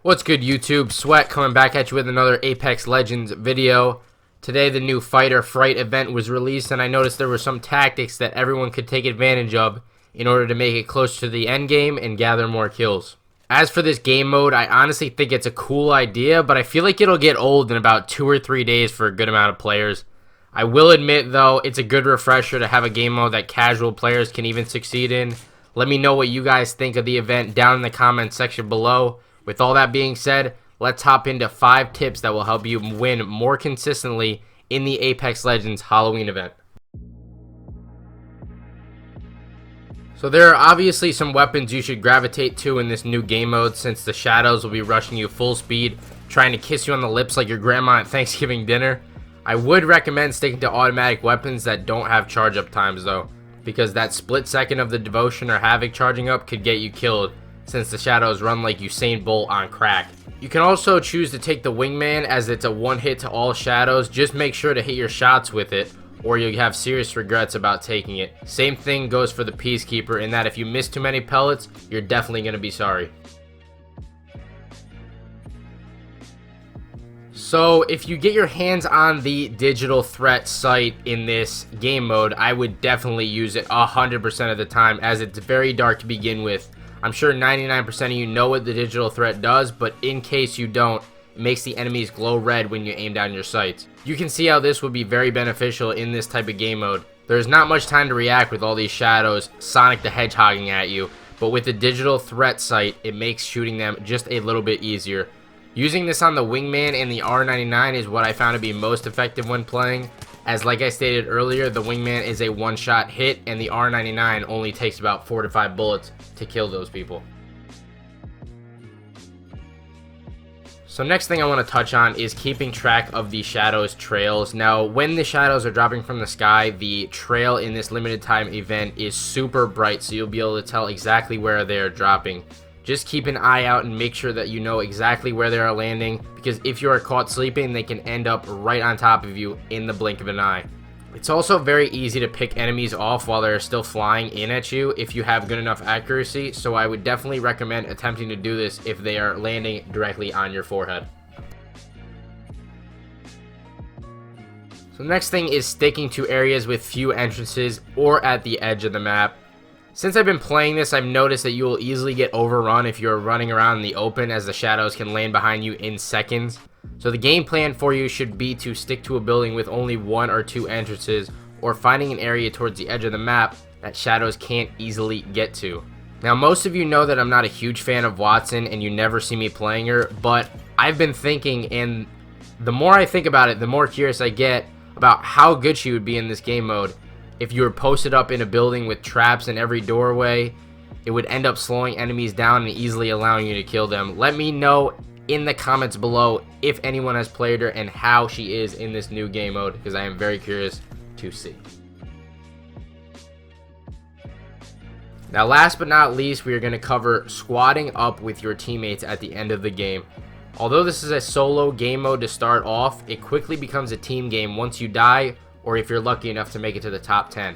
What's good, YouTube? Sweat coming back at you with another Apex Legends video. Today the new fighter fright event was released, and I noticed there were some tactics that everyone could take advantage of in order to make it closer to the end game and gather more kills. As for this game mode, I honestly think it's a cool idea, but I feel like it'll get old in about 2 or 3 days for a good amount of players. I will admit though, it's a good refresher to have a game mode that casual players can even succeed in. Let me know what you guys think of the event down in the comments section below. With all that being said, let's hop into 5 tips that will help you win more consistently in the Apex Legends Halloween event. So there are obviously some weapons you should gravitate to in this new game mode, since the shadows will be rushing you full speed, trying to kiss you on the lips like your grandma at Thanksgiving dinner. I would recommend sticking to automatic weapons that don't have charge up times though, because that split second of the Devotion or Havoc charging up could get you killed, since the shadows run like Usain Bolt on crack. You can also choose to take the Wingman, as it's a one hit to all shadows. Just make sure to hit your shots with it, or you'll have serious regrets about taking it. Same thing goes for the Peacekeeper, in that if you miss too many pellets, you're definitely going to be sorry. So if you get your hands on the digital threat sight in this game mode, I would definitely use it 100% of the time, as it's very dark to begin with. I'm sure 99% of you know what the digital threat does, but in case you don't, it makes the enemies glow red when you aim down your sights. You can see how this would be very beneficial in this type of game mode. There's not much time to react with all these shadows Sonic the Hedgehogging at you, but with the digital threat sight, it makes shooting them just a little bit easier. Using this on the Wingman and the R99 is what I found to be most effective when playing, as like I stated earlier, the Wingman is a one-shot hit and the R99 only takes about 4 to 5 bullets to kill those people. So next thing I want to touch on is keeping track of the shadows trails. Now when the shadows are dropping from the sky, the trail in this limited time event is super bright, so you'll be able to tell exactly where they are dropping. Just keep an eye out and make sure that you know exactly where they are landing, because if you are caught sleeping, they can end up right on top of you in the blink of an eye. It's also very easy to pick enemies off while they're still flying in at you if you have good enough accuracy, so I would definitely recommend attempting to do this if they are landing directly on your forehead. So next thing is sticking to areas with few entrances or at the edge of the map. Since I've been playing this, I've noticed that you will easily get overrun if you're running around in the open, as the shadows can land behind you in seconds. So the game plan for you should be to stick to a building with only 1 or 2 entrances, or finding an area towards the edge of the map that shadows can't easily get to. Now most of you know that I'm not a huge fan of Wattson and you never see me playing her, but I've been thinking, and the more I think about it, the more curious I get about how good she would be in this game mode. If you were posted up in a building with traps in every doorway, it would end up slowing enemies down and easily allowing you to kill them. Let me know in the comments below if anyone has played her and how she is in this new game mode, because I am very curious to see. Now last but not least, we are going to cover squadding up with your teammates at the end of the game. Although this is a solo game mode to start off, it quickly becomes a team game once you die, or if you're lucky enough to make it to the top 10.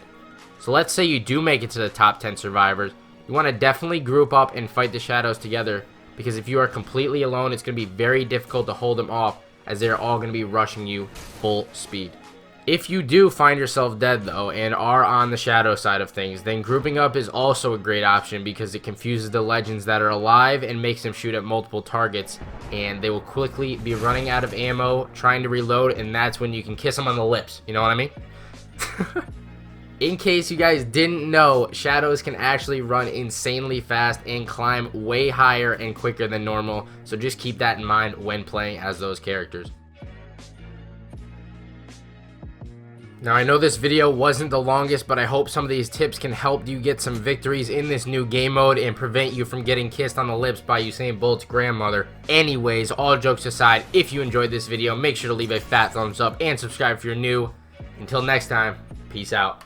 So let's say you do make it to the top 10 survivors. You want to definitely group up and fight the shadows together, because if you are completely alone, it's going to be very difficult to hold them off, as they're all going to be rushing you full speed. If you do find yourself dead though and are on the shadow side of things, then grouping up is also a great option, because it confuses the legends that are alive and makes them shoot at multiple targets, and they will quickly be running out of ammo, trying to reload, and that's when you can kiss them on the lips, you know what I mean? In case you guys didn't know, shadows can actually run insanely fast and climb way higher and quicker than normal, so just keep that in mind when playing as those characters. Now I know this video wasn't the longest, but I hope some of these tips can help you get some victories in this new game mode and prevent you from getting kissed on the lips by Usain Bolt's grandmother. Anyways, all jokes aside, if you enjoyed this video, make sure to leave a fat thumbs up and subscribe if you're new. Until next time, peace out.